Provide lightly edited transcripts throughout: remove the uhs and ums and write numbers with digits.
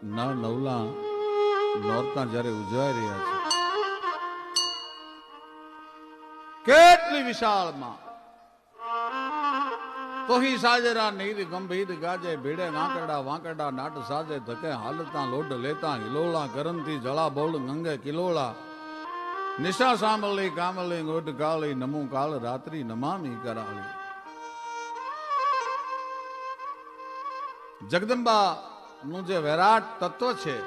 નવલા નોરતા જ્યારે ઉજવાઈ રહ્યા છે, કેટલી વિશાળમાં તોહી સાજરા નીર ગંભીર ગાજે ભીડે નાકડા વાંકડા નાટ સાજે ધકે હાલતા લોડ લેતા હિલોળા કરંતી જળા બોલ ગંગે કિલોળા નિશા સાંભળી કામલી ગોટ કાળી નમુ કાળ રાત્રિ નમામી કરાળી. જગદંબા નું જે વિરાટ તત્વ છે,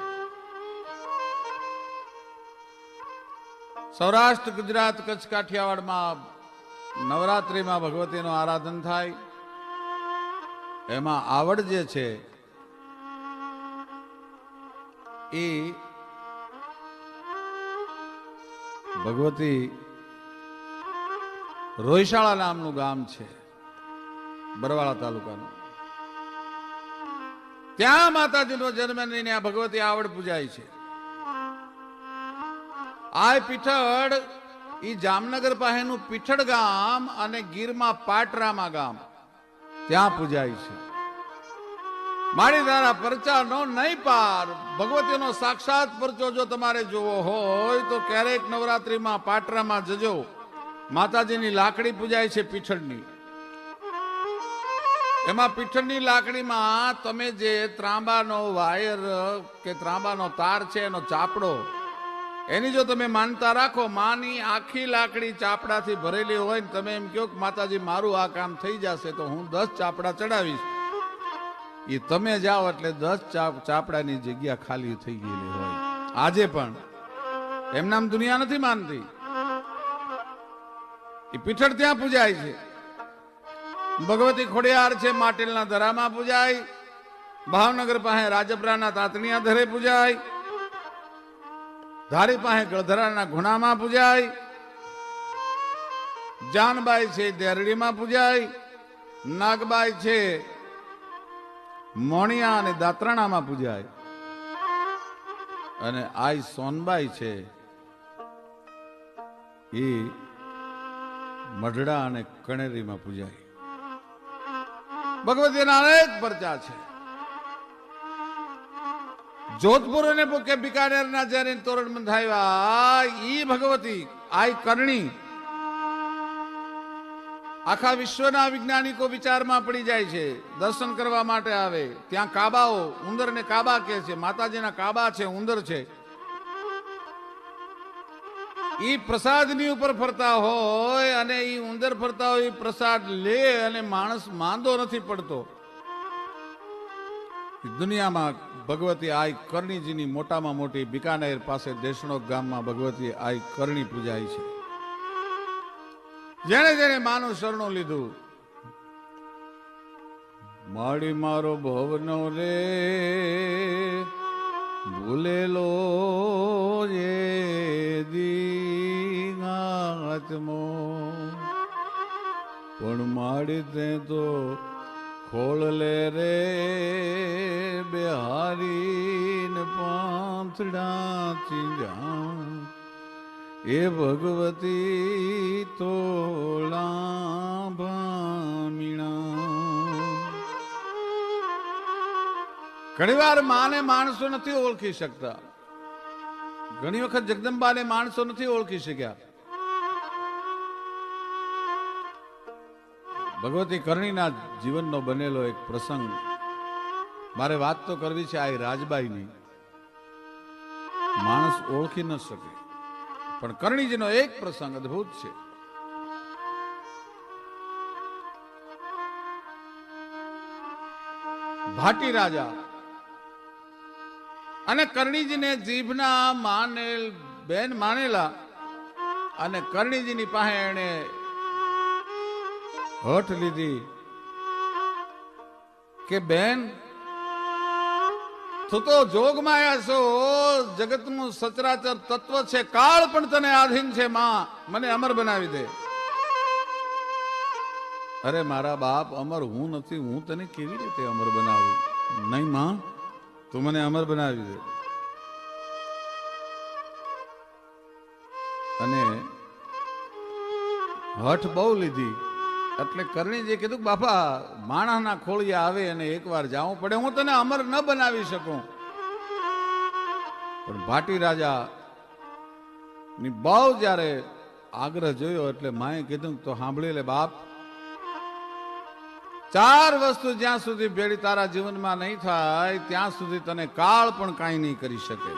સૌરાષ્ટ્ર ગુજરાત કચ્છ કાઠિયાવાડમાં નવરાત્રિમાં ભગવતીનું આરાધન થાય. એમાં આવડ જે છે એ ભગવતી રોયશાળા નામનું ગામ છે, બરવાળા તાલુકાનું. ત્યાં માતાજીનો જન્મ લઈને આ ભગવતી આવડ પૂજાય છે. આ પીઠળ ઈ જામનગર પાસેનું પીઠળ ગામ અને ગીરમાં પાટરામા ગામ ત્યાં પૂજાય છે. મારી તારા પરચાનો નહીં પાર. ભગવતીનો સાક્ષાત પરચો જો તમારે જોવો હોય તો ક્યારેક નવરાત્રીમાં પાટરામાં જજો. માતાજીની લાકડી પૂજાય છે પીઠળની. એમાં પીઠળની લાકડીમાં તમે જે ત્રાંબાનો વાયર કે ત્રાંબાનો તાર છે એનો ચાપડો, એની જો તમે માનતા રાખો, માની આખી લાકડી ચાપડાથી ભરેલી હોય ને તમે એમ કહો કે માતાજી મારું આ કામ થઈ જશે તો હું 10 ચાપડા ચડાવીશ, એ તમે જાઓ એટલે 10 ચાપડાની જગ્યા ખાલી થઈ ગયેલી હોય. આજે પણ એમ નામ દુનિયા નથી માનતી. એ પીઠળ ત્યાં પૂજાય છે. ભગવતી ખોડિયાર છે માટેલના ધરામાં પૂજાય. ભાવનગર પાસે રાજપરાના તાતણિયા ધરે પૂજાય. ધારી પાસે ગળધરાના ઘુણામાં પૂજાય. જાનબાઈ છે દેરડીમાં પૂજાય. નાગબાઈ છે મોણિયા અને દાત્રાણામાં પૂજાય. અને આઈ સોનબાઈ છે એ મઢડા અને કણેરીમાં પૂજાય. ભગવતીના અનેક પરચા છે. જોધપુર અને બિકાનેરના જયારે તોરણ બંધાવ્યા ઈ ભગવતી આઈ કરણી આખા વિશ્વના વૈજ્ઞાનિકો વિચારમાં પડી જાય છે, દર્શન કરવા માટે આવે. ત્યાં કાબાઓ, ઉંદર ને કાબા કે છે, માતાજીના કાબા છે, ઉંદર છે. ઈ પ્રસાદની ઉપર ફરતા હોય અને ઈ ઉંદર ફરતા હોય, પ્રસાદ લે અને માણસ માંદો નથી પડતો. દુનિયામાં ભગવતી આઈ કરણીજીની મોટામાં મોટી બિકાનેર પાસે દેશણોક ગામમાં ભગવતી આઈ કરણી પૂજાય છે. જેને જેને માનું શરણું લીધું, માડી મારો ભવનો રે ભૂલેલો એ દીનાત્મો, પણ માડી તે તો ખોળલે રે બેહારીને પાંથડા ચીંજા, એ ભગવતી તોળા ભામીણા. ઘણી વાર માને માણસો નથી ઓળખી શકતા. ઘણી વખત જગદંબાને માણસો નથી ઓળખી શક્યા. ભગવતી કરણીના જીવનનો બનેલો એક પ્રસંગ મારે વાત તો કરવી છે. આ રાજબાઈની માણસ ઓળખી ન શકે, પણ કરણીજીનો એક પ્રસંગ અદ્ભુત છે. ભાટી રાજા અને કરણીજીને જીભના માનેલ બેન માનેલા, અને કરણીજીની પાસે એને હઠ લીધી કે બેન તું તો જોગમાયા છો, જગતનું સચરાચર તત્વ છે, કાળ પણ તને આધીન છે, માં મને અમર બનાવી દે. અરે મારા બાપ, અમર હું નથી, હું તને કેવી રીતે અમર બનાવું? નહીં માં, તું મને અમર બનાવી દે. અને હઠ બહુ લીધી એટલે કરણીજીએ કીધું બાપા માણસના ખોળિયા આવે અને એકવાર જાવું પડે, હું તને અમર ન બનાવી શકું. પણ ભાટી રાજા ની બહુ જ્યારે આગ્રહ જોયો એટલે માએ કીધું તો સાંભળી લે બાપ, 4 વસ્તુ જ્યાં સુધી ભેળી તારા જીવનમાં નહીં થાય ત્યાં સુધી તને કાળ પણ કાંઈ નહીં કરી શકે.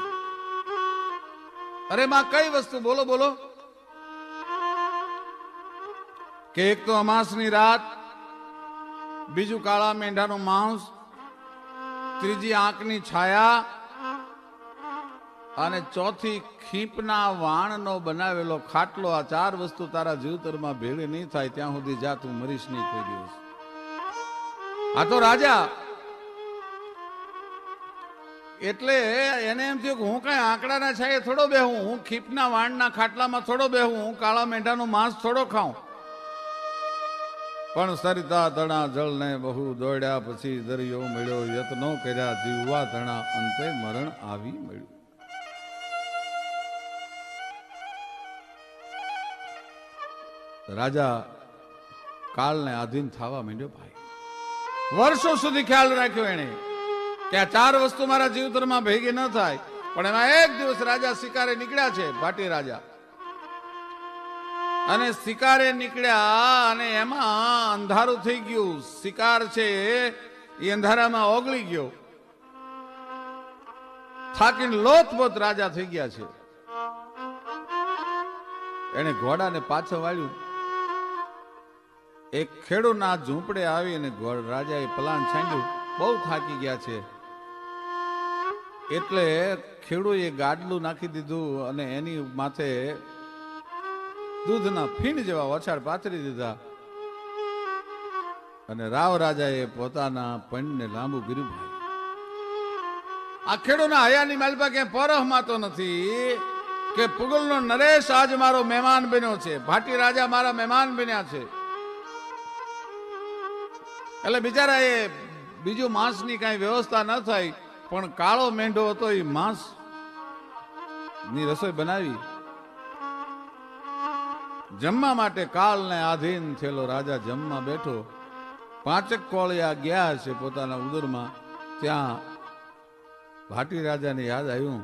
અરે માં કઈ વસ્તુ? બોલો બોલો. કે એક તો અમાસની રાત, બીજું કાળા મેંઢાનું માંસ, ત્રીજી આંખની છાયા અને ચોથી ખીપના વાણનો બનાવેલો ખાટલો. આ 4 વસ્તુ તારા જીવતરમાં ભેળી નહીં થાય ત્યાં સુધી જા, તું મરીશ નહીં કોઈ દિવસ. આ તો રાજા એટલે એને એમ થયું કે હું કઈ આંકડાના છાયે થોડો બેહું, હું ખીપના વાણના ખાટલામાં થોડો બેહું, હું કાળા મેંઢાનું માંસ થોડો ખાઉં. પણ સરિતા તણા જળને બહુ દોડ્યા પછી દરિયો મળ્યો, યત્નો કર્યા જીવવા તણા અંતે મરણ આવી મળ્યું. રાજા કાળને આધીન થવા માંડ્યો. ભાઈ વર્ષો સુધી ખ્યાલ રાખ્યો એને કે આ 4 વસ્તુ મારા જીવતરમાં ભેગી ન થાય. પણ એમાં એક દિવસ રાજા શિકારે નીકળ્યા છે, ભાટી રાજા, અને શિકારે નીકળ્યા અને એમાં અંધારું થઈ ગયું. શિકાર છે એ અંધારામાં ઓગળી ગયો. થાકીને લોથબોથ રાજા થઈ ગયા છે. એને ઘોડાને પાછળ વાળ્યું. એક ખેડૂના ઝૂંપડે આવીને રાજાએ પલાણ છાંડ્યું. બહુ થાકી ગયા છે એટલે ખેડૂએ ગાડલું નાખી દીધું અને એની માથે દૂધના ફીણ જેવા વછાડ પાથરી દીધા. અને રાવ રાજાએ પોતાના પણને લાંબુ કર્યું. ભાઈ આ ખેડૂના હયાની માલપા ક્યાંય પરહમાં તો નથી કે પુગલનો નરેશ આજ મારો મહેમાન બન્યો છે, ભાટી રાજા મારા મહેમાન બન્યા છે. એટલે બિચારા એ બીજું માંસની કઈ વ્યવસ્થા ન થઈ, પણ કાળો મેંઢો હતો એ માંસ ની રસોઈ બનાવી. જમવા માટે કાળને આધીન થયેલો રાજા જમવા બેઠો. 5 કોળિયા ગયા છે પોતાના ઉદરમાં. ત્યાં ભાટી રાજાને યાદ આવ્યું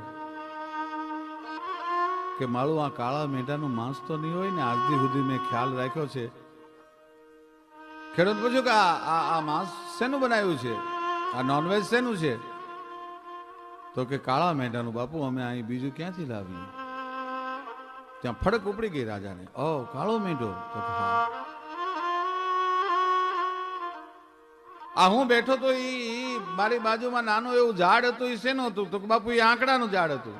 કે મારું આ કાળા મેંઢાનું માંસ તો નહીં હોય ને, આજથી સુધી મેં ખ્યાલ રાખ્યો છે. ખેડૂત પૂછ્યું કે આ માંસ શેનું બનાવ્યું છે, આ નોનવેજ શેનું છે? તો કે કાળા મેંઢાનું બાપુ, અમે અહીં બીજું ક્યાંથી લાવીએ? ત્યાં ફડક ઉપડી ગઈ રાજાને. ઓ કાળો મેંઢો? તો આ હું બેઠો તો ઈ મારી બાજુમાં નાનું એવું ઝાડ હતું, એ શેનું હતું? તો બાપુ એ આંકડાનું ઝાડ હતું.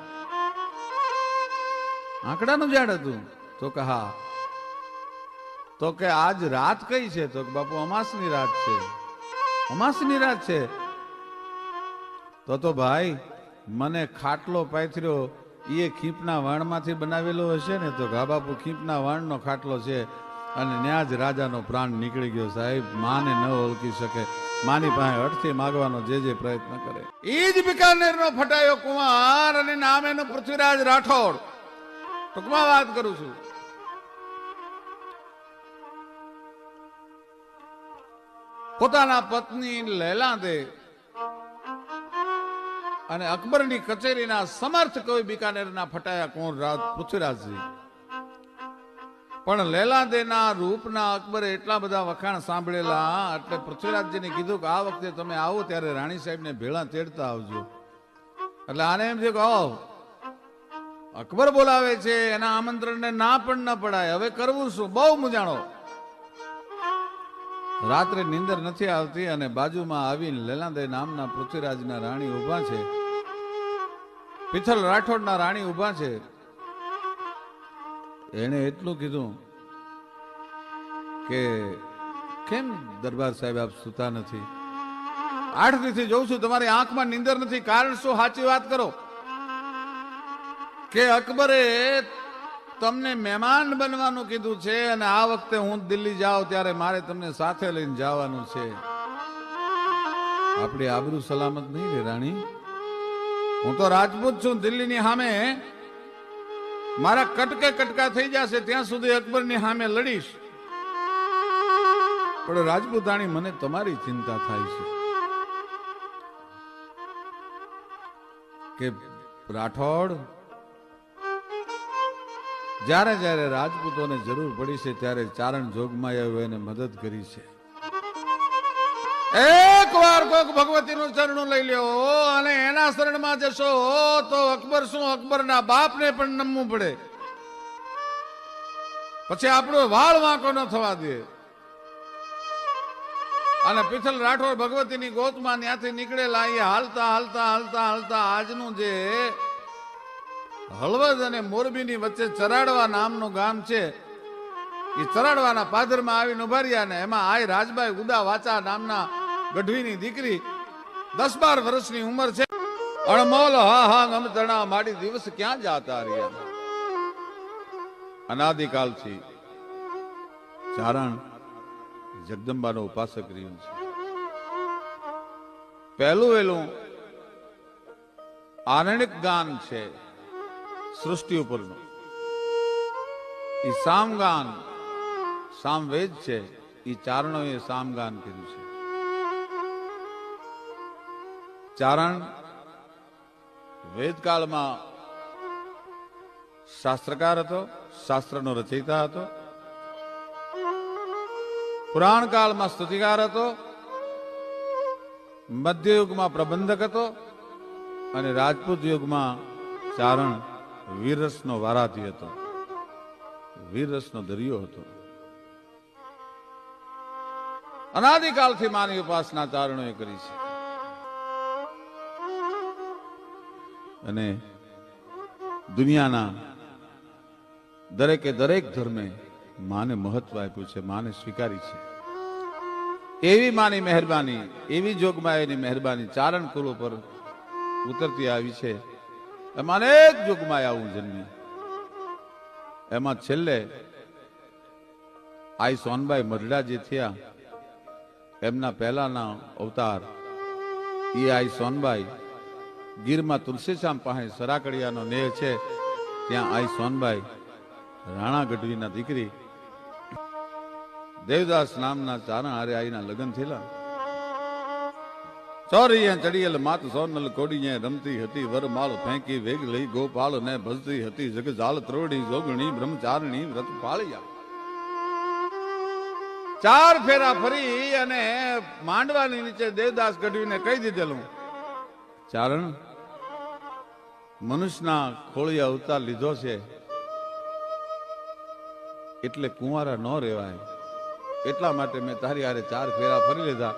આંકડાનું ઝાડ હતું? તો કે હા. તો કે આજ રાત કઈ છે? તો બાપુ અમાસની રાત છે. અમાસની રાત છે? તો ભાઈ મને ખાટલો પાથર્યો એ ખીપના વાણમાંથી બનાવેલો હશે ને? તો ઘા બાપુ ખીપના વાણનો ખાટલો છે અને ન્યા જ રાજાનો પ્રાણ નીકળી ગયો. સાહેબ માને ન ઓળખી શકે, માની પાસે અડથી માગવાનો જે પ્રયત્ન કરે. એ જ બિકાનેરનો ફટાયો કુંવર અને નામ એનો પૃથ્વીરાજ રાઠોડ. ટૂંકમાં વાત કરું છું. પોતાના પત્ની લૈલા દે અને અકબરની કચેરીના સમર્થ કોઈ બિકાનેરના ફટાયા કોણ? પૃથ્વીરાજજી. પણ લૈલા દેના રૂપના અકબરે એટલા બધા વખાણ સાંભળેલા એટલે પૃથ્વીરાજજીને કીધું કે આ વખતે તમે આવો ત્યારે રાણી સાહેબને ભેળા તેડતા આવજો. એટલે આને એમ થયું કે અકબર બોલાવે છે, એના આમંત્રણને ના પણ ન પડાય, હવે કરવું શું? બહુ મૂંઝાણો. રાત્રે નીંદર નથી આવતી અને બાજુમાં આવીને લૈલાદે નામના પૃથ્વીરાજના રાણી ઉભા છે, પિથલ રાઠોડના રાણી ઉભા છે. એને એટલું કીધું કે કેમ દરબાર સાહેબ આપ સુતા નથી? 8 દીથી જોઉં છું તમારી આંખમાં નીંદર નથી, કારણ શું? સાચી વાત કરો. કે અકબરે તમને મહેમાન બનવાનું કીધું છે અને આ વખતે હું દિલ્હી જાઉં ત્યારે મારે તમને સાથે લઈને જવાનું છે. આપણી આબરૂ સલામત નહીં રે રાણી. હું તો રાજપૂત છું, દિલ્હીની સામે મારા કટકે કટકા થઈ જશે ત્યાં સુધી અકબરની સામે લડીશ. પણ રાજપૂતાણી મને તમારી ચિંતા થાય છે કે રાઠોડ, જ્યારે જ્યારે રાજપૂતોને જરૂર પડી છે ત્યારે ચારણ જોગમાયાએ એને મદદ કરી છે. એક વાર કોક ભગવતીનું ચરણું લઈ લ્યો અને એના શરણમાં જશો તો અકબર શું, અકબરના બાપને પણ નમવું પડે. પછી આપણો વાળ વાંકો ન થવા દે. અને પીથલ રાઠોડ ભગવતીની ગોતમાં ત્યાંથી નીકળેલા એ હાલતા હાલતા હાલતા હાલતા આજનું જે હળવદ અને મોરબીની વચ્ચે ચરાડવા નામનું ગામ છે, એ ચરાડવાના પાદરમાં આવીને ઉભા રહ્યા ને એમાં આય રાજબાઈ ઉદા વાચા નામના ગઢવીની દીકરી 10-12 વર્ષની ઉંમર છે. અણમોલ હા હા ગમતણા માડી દિવસ ક્યાં જાતા રહ્યા. અનાદિકાલથી ચારણ જગદંબાનો ઉપાસક રહ્યું છે. પહેલું વેલું આરણ્યક ગાન છે સૃષ્ટિ ઉપરનું. એ સામગાન, સામવેદ છે. એ ચારણોએ સામગાન કર્યું છે. ચારણ વેદકાળમાં શાસ્ત્રકાર હતો, શાસ્ત્રનો રચયિતા હતો. પુરાણ કાળમાં સ્તુતિકાર હતો, મધ્યયુગમાં પ્રબંધક હતો અને રાજપૂત યુગમાં ચારણ વીરરસનો વારાથી હતો, વીરરસનો દરિયો હતો. અનાદિકાળથી માની ઉપાસના ચારણોએ કરી છે. અને દુનિયાના દરેકે દરેક ધર્મે માને મહત્વ આપ્યું છે, માને સ્વીકારી છે. એવી માની મહેરબાની, એવી જોગમાયાની મહેરબાની ચારણ કુલ ઉપર ઉતરતી આવી છે. એમાં અનેક જોગમાયાઓ જન્મી. એમાં છેલ્લે આઈ સોનબાઈ મરડા જે થયા, એમના પહેલાના અવતાર એ આઈ સોનબાઈ ગીરમાં તુલસીશ્યામ પાસે સરાકડિયાનો નેહ છે, ત્યાં આઈ સોનબાઈ રાણા ગઢવીના દીકરી દેવદાસ નામના ચારણ હારે આઈના લગ્ન થયેલા. ચોરીએ ચડીયેલ માત સોનલ કોડીએ રમતી હતી, વરમાળ ફેંકી વેગ લઈ ગોપાલ ને ભજતી હતી, જગજાલ ત્રોડી જોગણી બ્રહ્મચારણી વ્રત પાળ્યા. 4 ફેરા ફરી અને માંડવાની નીચે દેવદાસ ગઢવીને કહી દીધેલું, ચારણ મનુષ્યના ખોળિયા અવતાર લીધો છે એટલે કુંવારા ન રહેવાય, એટલા માટે મેં તારી હારે 4 ફેરા ફરી લીધા,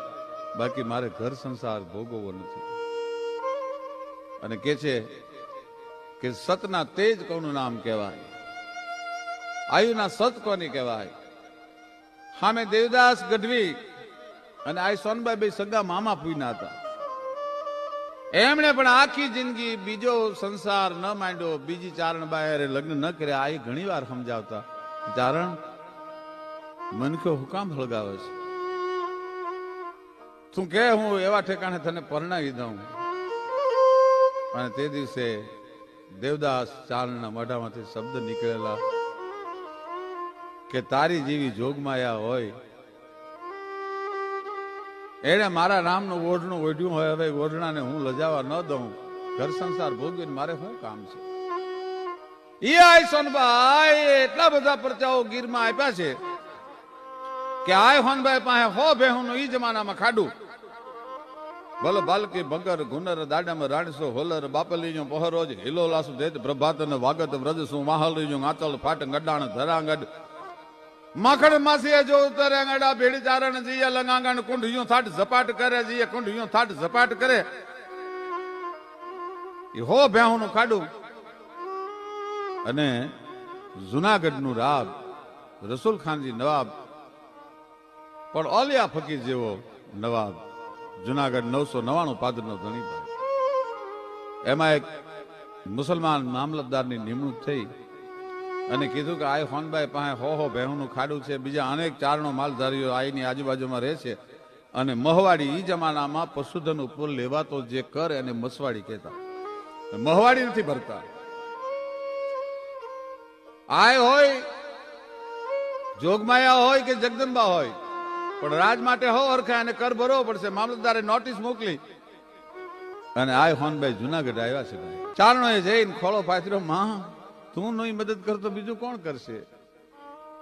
બાકી મારે ઘર સંસાર ભોગવવો નથી. અને કે છે કે સતના તેજ કોનું નામ કહેવાય, આયુના સત કોની કહેવાય. સામે દેવદાસ ગઢવી અને આઈ સોનબાઈ બે સગા મામા પૂના હતા. એમણે પણ આખી જિંદગી બીજો સંસાર ન માંડ્યો, બીજી ચારણબાઈ લગ્ન ન કર્યા. આ ઘણી વાર સમજાવતા, ચારણ મનખો હુકામ હળગાવે છે, તું કે હું એવા ઠેકાણે તને પરણાવી દઉં. અને તે દિવસે દેવદાસ ચારણના મોઢામાંથી શબ્દ નીકળેલા કે તારી જેવી જોગમાયા હોય એને મારા નામનું ઓઢણું ઓઢ્યું હોય, હવે ઓઢણાને હું લજાવા ન દઉં, ઘર સંસાર ભોગવીને મારે શું કામ છે. એ આઈ સોનબાઈ એટલા બધા પરચાઓ ગીરમાં આપ્યા છે કે આય હોનભાઈ પાસે 100 ભેહુંનું ઈ જમાનામાં ખાડું. ભલે બાલકી ભગર ગુનર દાડામાં રાણસો હોલર બાપલીજો પહરોજ હિલો લાસુ દેત પ્રભાત ને વાગત વ્રજ શું માહલીજો આચલ ફાટ ગડાણ ધરાંગડ માખણ માસીએ જો ઉતરે ગડા ભેડી ચારણ જીએ લંગાંગણ કુંઢિયું થાટ ઝપાટ કરે, જીએ કુંઢિયું થાટ ઝપાટ કરે. એ 100 ભેહુંનું ખાડું. અને જુનાગઢનું રાબ રસુલ ખાનજી નવાબ પણ ઓલિયા ફકીર જેવો નવાબ, જુનાગઢ 999 પાદરનો ધણી. એમાં એક મુસલમાન મામલતદારની નિમણૂક થઈ અને કીધું કે આ હોનબાઈ પાસે 100 ભેહુંનું ખાડું છે, બીજા અનેક ચારણો માલધારીઓ આઈની આજુબાજુમાં રહે છે. અને મહવાડી ઈ જમાનામાં પશુધન ઉપર લેવાતો જે કર એને મસવાડી કહેતા, મહવાડી નથી ભરતા. આય હોય જોગમાયા હોય કે જગદંબા હોય, પણ રાજ માટે હો હરખા અને કર ભરવો પડશે. મામલતદારે નોટિસ મોકલી અને આય હોનભાઈ જુનાગઢ આવ્યા છે. ચારણોએ જઈને ખોળો પાથર્યો, માં તું નહીં મદદ કરતો બીજું કોણ કરશે?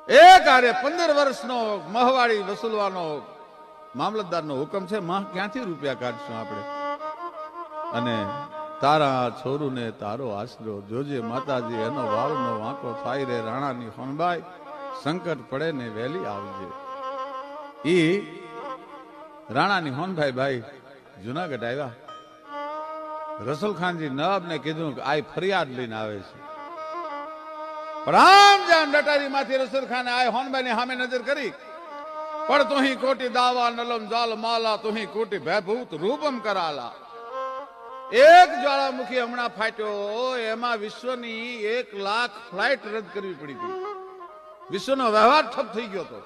એક આરે 15 વર્ષનો મહવાડી વસૂલવાનો મામલતદારનો હુકમ છે, માં ક્યાંથી રૂપિયા કાઢશું આપણે? અને તારા છોરુને તારો આશરો જોજે માતાજી, એનો વાળનો વાંકો થાય રે રાણાની હોનબાઈ, સંકટ પડે ને વહેલી આવજે. ઈ રાણાની હોનભાઈ ભાઈ જુનાગઢ આવ્યા. રસુલખાનજી નવાબને કીધું કે આ ફરિયાદ લઈને આવે છે. પણ આમ જામ ડટારી માંથી રસુલખાને આ હોનભાઈ ની સામે નજર કરી, પણ તુહી કોટી દાવા નલમ જાલ માલા, તુહી કોટી ભયભૂત રૂપમ કરાલા. એક જ્વાળામુખી હમણાં ફાટ્યો, એમાં વિશ્વની 1 લાખ ફ્લાઇટ રદ કરવી પડી હતી. વિશ્વનો વ્યવહાર ઠપ થઈ ગયો હતો,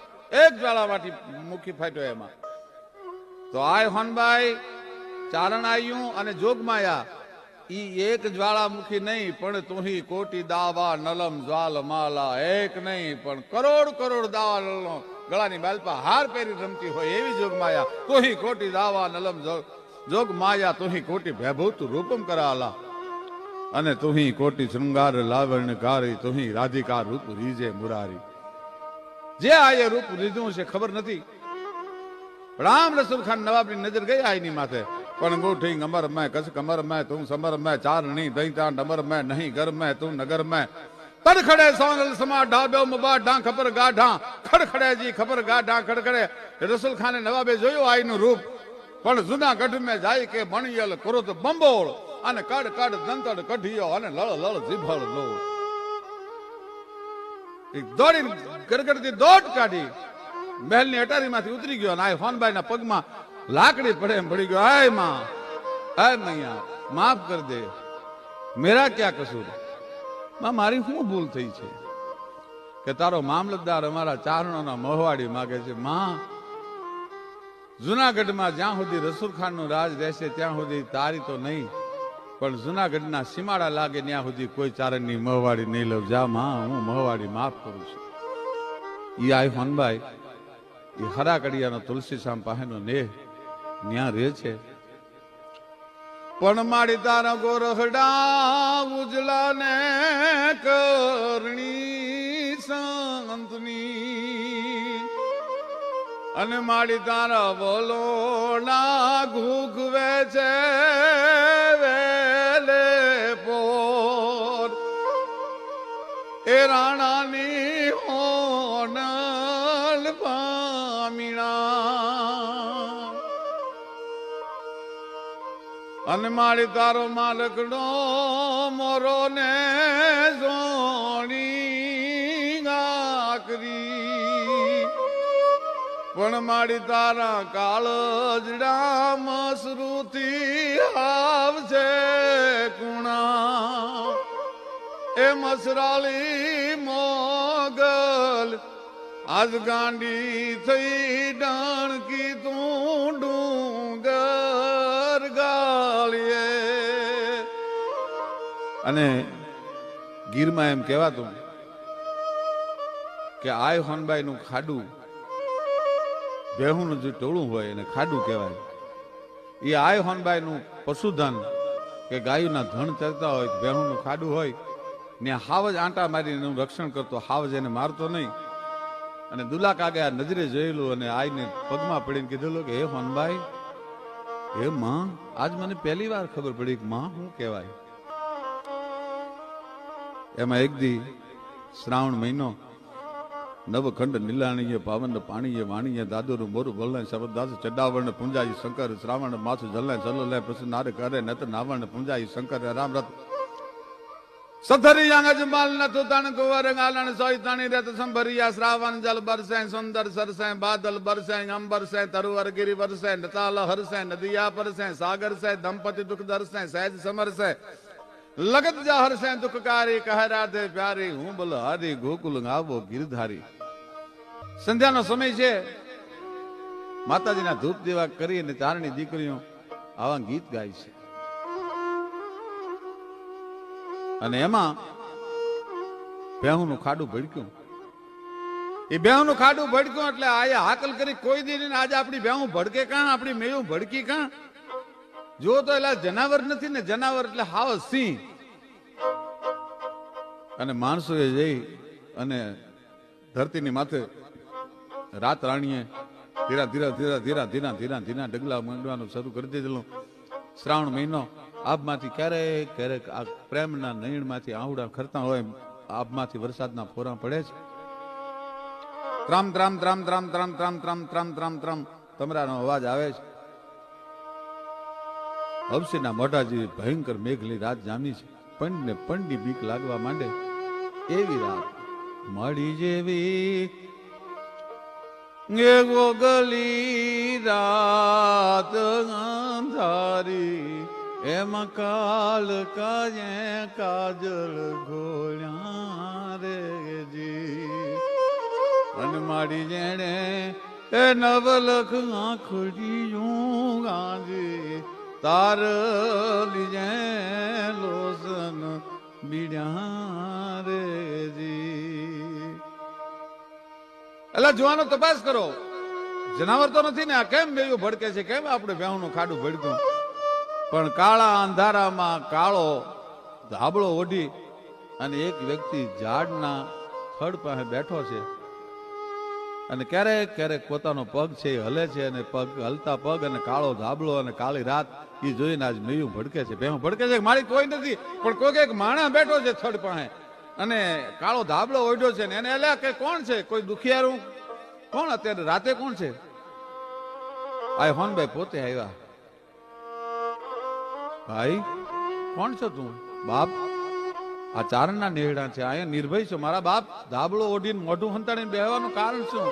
એક જ્વાળામુખી ફાટ્યો એમાં. તો આ હોનભાઈ ચારણ આયુ અને જોગમાયા, ઈ એક જ્વાળામુખી નહીં પણ તુહી કોટી દાવા નલમ જ્વાલ માલા, એક નહીં પણ કરોડ કરોડ દાવા નલનો ગળાની બાલપા હાર પહેરી રમતી હોય એવી જોગમાયા. તુહી કોટી દાવા નલમ જોગ માયા, તુહી કોટી ભયભૂત રૂપમ કરાલા, અને તુહી કોટી શૃંગાર લાવણ્યકારી, તુહી રાધિકા રૂપ રીજે મુરારી. જે આ એ રૂપ રીધું છે ખબર નથી. રામ રસુલ ખાન નવાબની નજર ગઈ આઈની માથે. પણ ગોઠી અમર મેં કસ કમર મેં તું સમર મેં, ચારણી દઈ તા ડમર મેં નહીં ઘર મેં તું નગર મેં. ખડખડે સોનલ સમા ઢાબ્યો મબા ઢા ખબર ગાઢા, ખડખડે જી ખબર ગાઢા ખડખડે. રસુલ ખાને નવાબે જોયું આઈનું રૂપ, પણ જુનાગઢ મેં જાય કે બણિયલ કરો તો બંબોળ, અને કડ કડ દંતડ કઢિયો અને લળ લળ જીભળ લો. દોડીને ગરગડતી દોટ કાઢી મહેલની અટારીમાંથી ઉતરી ગયો, અને આ હોનબાઈના પગમાં લાકડી પડે એમ પડી ગયો. આય માં, આય મૈયા માફ કર દે, મેરા ક્યાં કસૂર? માં મારી શું ભૂલ થઈ છે કે તારો મામલતદાર અમારા ચારણોના મહવાડી માગે છે? માં જુનાગઢમાં જ્યાં સુધી રસુલખાનનું રાજ રહેશે ત્યાં સુધી તારી તો નહીં, પણ જુનાગઢના સીમાડા લાગે ત્યાં સુધી કોઈ ચારણની મહવાડી નહીં લઉં. જા માં, હું મહવાડી માફ કરું છું. ઈ આય હોનબાઈ એ હરાકડિયાનો તુલસીશામ પાસેનો નેહ ન્યા રહે છે. પણ માડી તારા ગોરહડા ઉજલા ને કરણી સંતની, અને માડી તારા બોલો ના ઘૂઘવે છે વેલે પોર, એ રાણાની હોનલ પામીણા. અને મારી તારો માલકડો મોરો ને જોણી ગાકરી, પણ મારી તારા કાળજડા મસરૂથી આવશે કુણા. એ મસરાલી મોગલ આજ ગાંડી થઈ ડાણકી તું ડુંગર ગાળીએ. અને ગીરમાં એમ કહેવાતું કે આય હોનબાઈ નું ખાડું, ભેહુનું જે ટોળું હોય એને ખાડું કહેવાય. એ આય હોનબાઈ નું પશુધન કે ગાયોના ધણ ચરતા હોય, ભેહુનું ખાડું હોય ને હાવજ આંટા મારીને એનું રક્ષણ કરતો, હાવજ એને મારતો નહીં. અને દુલા કાગે આ નજરે જોયેલું અને આઈને પગમાં પડીને કીધેલું કે હે હોનબાઈ, હે માં, આજ મને પહેલી વાર ખબર પડી કે માં શું કહેવાય. એમાં એક દી શ્રાવણ મહિનો, નવખંડ નીલાણીએ પાવન પાણીએ વાણીએ દાદુરું મોરું બોલને શબ્દ દાસ ચડાવણ પૂંજાઈ શંકર, શ્રાવણ માથું જલને ચલો લે પછી નારે કરે નત નાવણ પૂંજાઈ શંકર. રામ રત સથરી આંગજ માલ નથુ તણ કુંવર ગાલણ સોઈ તણી રત સંભરિયા, શ્રાવણ જલ બરસે સુંદર સરસે, બાદલ બરસે અંબર સે તરુવર ગિરી વરસે, નતાલ હરસે નદિયા પરસે, સાગર સે દંપતિ દુખ દરસે, સહેજ સમરસે લગત જા હરસે દુખકારી, કહે રાધે પ્યારી હું બોલ હારી ગોકુલ આવો ગિરધારી. સંધ્યાનો સમય છે, માતાજીના ધૂપ દેવા કરી અને ચારણી દીકરીઓ આવા ગીત ગાય છે. અને એમાં બેહુનું ખાડું ભડક્યું. એ બેહુનું ખાડું ભડક્યું એટલે આયા હાકલ કરી કોઈ દી ને આજે આપણી બેહું ભડકે કાં, આપણી મેયું ભડકી કાં? જો તો એલા જનાવર નથી ને, જનાવર એટલે હાવ સિંહ. અને માણસોએ જઈ અને ધરતીની માથે રાત રાણીએ ધીરા ધીરા ધીરા ધીરા ધીરા ધીરા ધીરા ડગલા માંડવાનું શરૂ કરી દીધેલું. શ્રાવણ મહિનો આબમાંથી ક્યારેક ક્યારેક આ પ્રેમના નયણમાંથી આહુડા ખરતા હોય આબમાંથી વરસાદના ફોરા પડે છે. ત્રામ ત્રામ ત્રામ ત્રામ ત્રામ ત્રામ ત્રામ ત્રામ ત્રામ ત્રામ તમરાનો અવાજ આવે છે. હવસીના મોઢા જેવી ભયંકર મેઘલી રાત જામી છે. પંડને પંડની બીક લાગવા માંડે એવી રાત મળી જેવી એવો ગલી રાત અંધારી એમાં કાલ કાજે કાજલ ઘોળ્યા રે જી અને માડી જેણે એ નવલખ આંખડીયું ગાંજી તાર લીજે લોસન બીડ્યા રે જી. એટલે જોવાનો તપાસ કરો, જનાવર તો નથી ને આ કેમ બેયું ભડકે છે, કેમ આપણે બેહુનું ખાડું ભડક્યું. પણ કાળા અંધારામાં કાળો ધાબળો ઓઢી અને એક વ્યક્તિ ઝાડના થડ પાસે બેઠો છે અને ક્યારેક ક્યારેક પોતાનો પગ છે એ હલે છે અને પગ હલતા પગ અને કાળો ધાબળો અને કાળી રાત એ જોઈને આજ મેયું ભડકે છે, બેહું ભડકે છે. મારી કોઈ નથી પણ કોઈ એક માણસ બેઠો છે થડ પાસે અને કાળો ધાબળો ઓઢ્યો છે ને એને એટલે કે કોણ છે, કોઈ દુખિયારું કોણ અત્યારે રાતે કોણ છે? આ હોનભાઈ પોતે આવ્યા. ભાઈ કોણ છો તું? બાપ આ ચારણના નેહડા છે, અહીંયા નિર્ભય છો. મારા બાપ ધાબળો ઓઢીને મોઢું હંતાડીને બેહવાનું કારણ શું?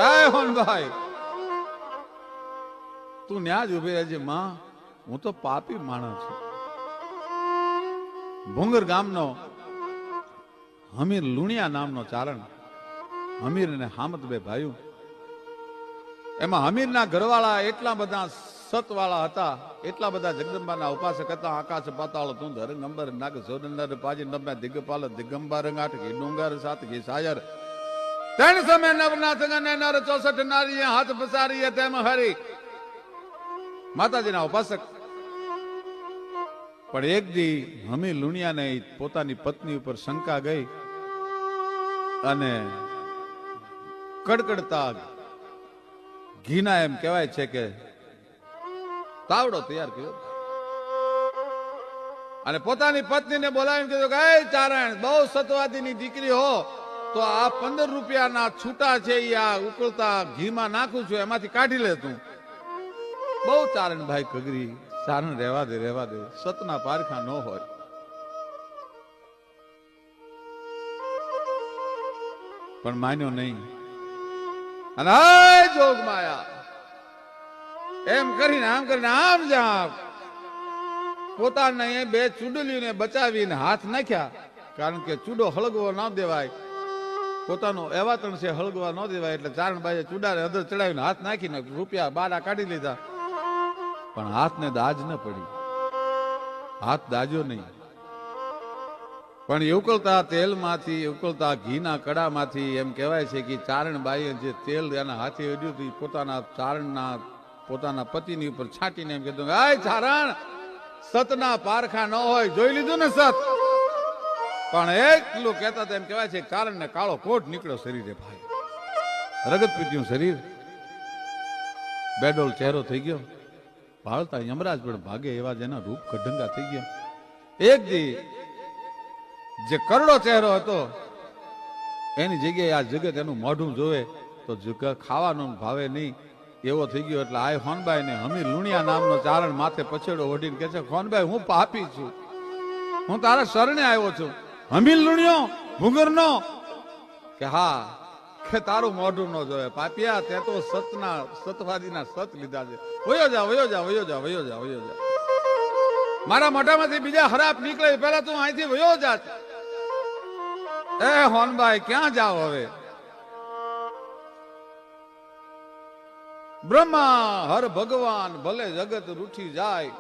એ હોનભાઈ તું ન્યા જ ઉભી રહેજે માં, હું તો પાપી માણસ છું. ભુંગર ગામનો હમીર લુણિયા નામનો ચારણ, હમીર અને હામદ બે ભાઈઓ. એમાં હમીરના ઘરવાળા એટલા બધા સતવાળા હતા, એટલા બધા જગદંબાના ઉપાસક હતા. આકાશ પાતાળ તું ધરંગંબર નાગ સોડનર પાજી નમ્યા દિગપાલ દિગંબર ગાંઠ ઘી ડુંગર સાત ઘી સાયર ત્રણ સમય નવનાથ ગને નર 64 નારી હાથ પસારી તેમ હરી માતાજીના ઉપાસક. પણ એક દી હમીર લુણિયાને પોતાની પત્ની ઉપર શંકા ગઈ અને કડકડતા ઘીના એમ કહેવાય છે કે તાવડો તૈયાર કર્યો અને પોતાની પત્નીને બોલાવીને કીધું કે એ ચારણ બહુ સતવાદીની દીકરી હો તો આ 15 રૂપિયાના છૂટા છે એ આ ઉકળતા ઘીમાં નાખું છું, એમાંથી કાઢી લે તું. બહુ ચારણ ભાઈ કગરી, ચારણ રહેવા દે રહેવા દે, સતના પારખા ન હોય. પણ માન્યો નહીં અને જોગ માયા એમ કરીને આમ જામ પોતાને બે ચૂડલીઓને બચાવીને હાથ નાખ્યા. કારણ કે ચૂડો હળગવો ન દેવાય, પોતાનો એવાતણ છે હળગવા ન દેવાય. એટલે ચારણભાઈએ ચૂડાને અધર ચડાવીને હાથ નાખીને રૂપિયા બારા કાઢી લીધા. પણ હાથને દાજ ન પડી, હાથ દાજ્યો નહીં. પણ ઉકળતા તેલમાંથી, ઉકળતા ઘીના કડામાંથી એમ કહેવાય છે કે ચારણબાઈએ જે તેલ એના હાથે અડ્યું હતું પોતાના ચારણના પોતાના પતિની ઉપર છાંટીને એમ કીધું આય ચારણ સતના પારખા ન હોય, જોઈ લીધું ને સત. પણ એટલું કહેતા એમ કહેવાય છે ચારણને કાળો કોટ નીકળ્યો શરીરે. ભાઈ રગત પીટ્યું શરીર, બેડોલ ચહેરો થઈ ગયો. ભાળતા યમરાજ પણ ભાગે એવા જેના રૂપ કઢંગા થઈ ગયા. એક દી જે કરડો ચહેરો હતો એની જગ્યાએ આ જગત એનું મોઢું જોવે તો જગત ખાવાનું ભાવે નહીં એવો થઈ ગયો. એટલે આ હોનભાઈ ને હમીર લુણિયા નામનો ચારણ માથે પછેડો ઓઢીને કે છે હોનભાઈ હું પાપી છું, હું તારા શરણે આવ્યો છું. હમીર લુણિયો ભૂંગરનો કે હા, કે તારું મોઢું ન જોવે પાપિયા, તે તો સતવાદીના સત લીધા છે. વયો જા વયો જા વયો જા વયો જા વયો જા, મારા મોઢામાંથી બીજા હરાપ નીકળે પેલા તું અહીંથી વયો જા. એ હોનભાઈ ક્યાં જાવ હવે? બ્રહ્મા હર ભગવાન ભલે જગત રૂઠી જાય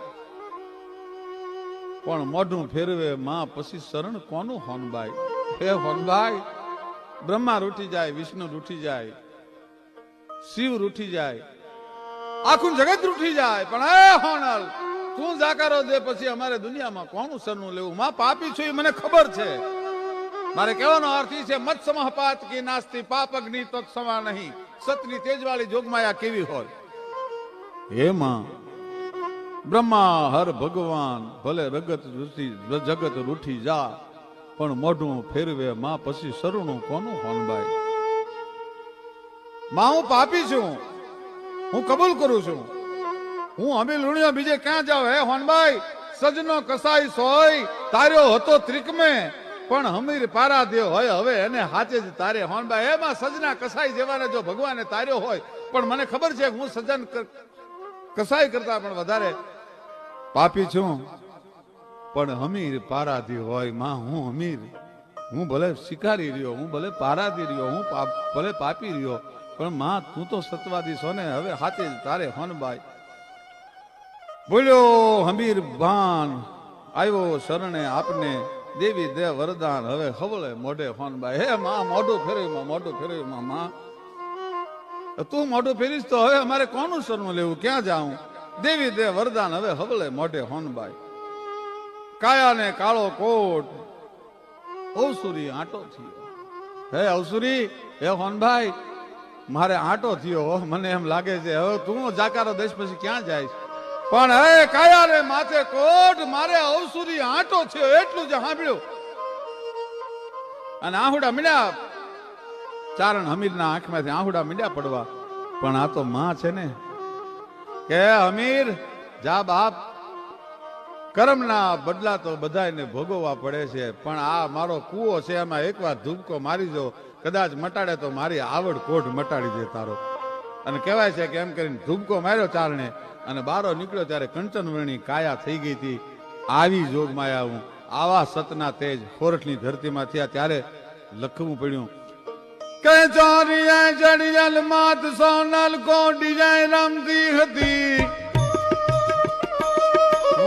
પણ મોઢું ફેરવે માં પછી શરણ કોનું? હોનભાઈ હે હોનભાઈ, બ્રહ્મા રૂઠી જાય, વિષ્ણુ રૂઠી જાય, શિવ રૂઠી જાય, આખું જગત રૂઠી જાય, પણ એ હોનલ તું જાકારો દે પછી અમારે દુનિયામાં કોનું સરનું લેવું? માં પાપી છું એ મને ખબર છે, મારે કહેવાનો અર્થ એ છે મત સમહપાત કી નાસ્તી પાપ અગ્નિ તત્સમા નહીં. સતની તેજવાળી જોગમાયા કેવી હોય. હે માં, બ્રહ્મા હર ભગવાન ભલે જગત રૂઠી જા, પણ મોઢું ફેરવે માં પછી શરણું કોનું હોનભાઈ. માં હું પાપી છું, હું કબૂલ કરું છું. હું અમે લુણિયો બીજે ક્યાં જાવ હે હોનભાઈ. સજનો કસાઈ સોય તાર્યો હતો ત્રિકમે, પણ હમીર પારા દેવ હોય હવે એને હાચે જ તારે હોનભાઈ. એમાં સજના કસાઈ જેવાને જો ભગવાને તાર્યો હોય, પણ મને ખબર છે કે હું સજન કસાઈ કરતા પણ વધારે પાપી છું. પણ હમીર પારાધી હોય માં, હું હમીર, હું ભલે શિકારી રહ્યો, હું ભલે પારાધી રહ્યો, હું ભલે પાપી રહ્યો, પણ માં તું તો સતવાદી છો ને હવે હાથે જ તારે હોનભાઈ. બોલ્યો હમીર ભાન આવ્યો શરણે આપને, દેવી દે વરદાન હવે ખવલે મોઢે હોનભાઈ. હે માં મોઢું ફેરવ્યું, મોઢું ફેરવ્યું. માં તું મોઢું ફેરીશ તો હવે અમારે કોનું શરણું લેવું, ક્યાં જાઉં. દેવી દે વરદાન હવે હવલે મોઢે હોનભાઈ. કાયા ને કાળો કોટ અવસુરી આંટો થયો. હે અવસુરી, હે હોનભાઈ, મારે આંટો થયો. મને એમ લાગે છે હવે તું જાકારો દેશ પછી ક્યાં જાય. પણ હે કાયા રે માથે કોટ, મારે અવસુરી આંટો થયો એટલું જ સાંભળ્યું. અને આહુડા મીડ્યા, ચારણ હમીરના આંખમાંથી આહુડા મીડ્યા પડવા. પણ આ તો માં છે ને કે હમીર જા બાપ, કર્મના બદલા તો બધાને ભોગવવા પડે છે, પણ આ મારો કૂવો છે એમાં એકવાર ધૂપકો મારી જો, કદાચ મટાડે તો મારી આવડ કોઢ મટાડી દે તારો. અને કહેવાય છે કે એમ કરીને ધૂપકો માર્યો ચારણે અને બારો નીકળ્યો ત્યારે કંચનવર્ણી કાયા થઈ ગઈ હતી. આવી જોગમાયા હું, આવા સતના તેજ ખોરઠની ધરતીમાં થયા ત્યારે લખવું પડ્યું કે ચોરિયા જડિયલ માત સોનલ કોડી જાય રમતી હતી,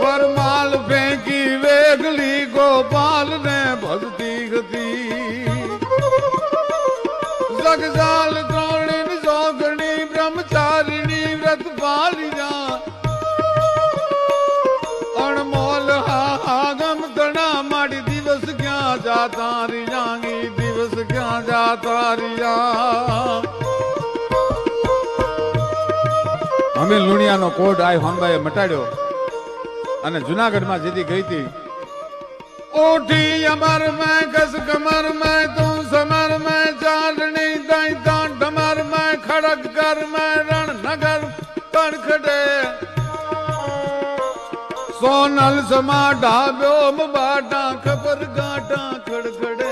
વરમાલ ફેંકી વેગલી ગોપાલ ને ભજતી હતી. જગજાલ દ્રોણી જોગણી બ્રહ્મચારીણી વ્રત પાલિયા, અણમોલ હાગમ તણા માડી દિવસ ક્યાં જાતા રિયાંગી, દિવસ ક્યાં જાતા રિયા. અમે લુણિયાનો કોટ આય હોનભાઈએ મટાડ્યો અને જુનાગઢમાં જેથી ગઈ હતી. ઓઠી અમર મેં કસ કમર મેં તું સમર મેં ચાંદની દાઈ તા ઢમર મેં ખડક કર મેં રણનગર કણખડે, સોનલ સમા ઢાબ્યો બાટા ખબર ગાટા ખડખડે.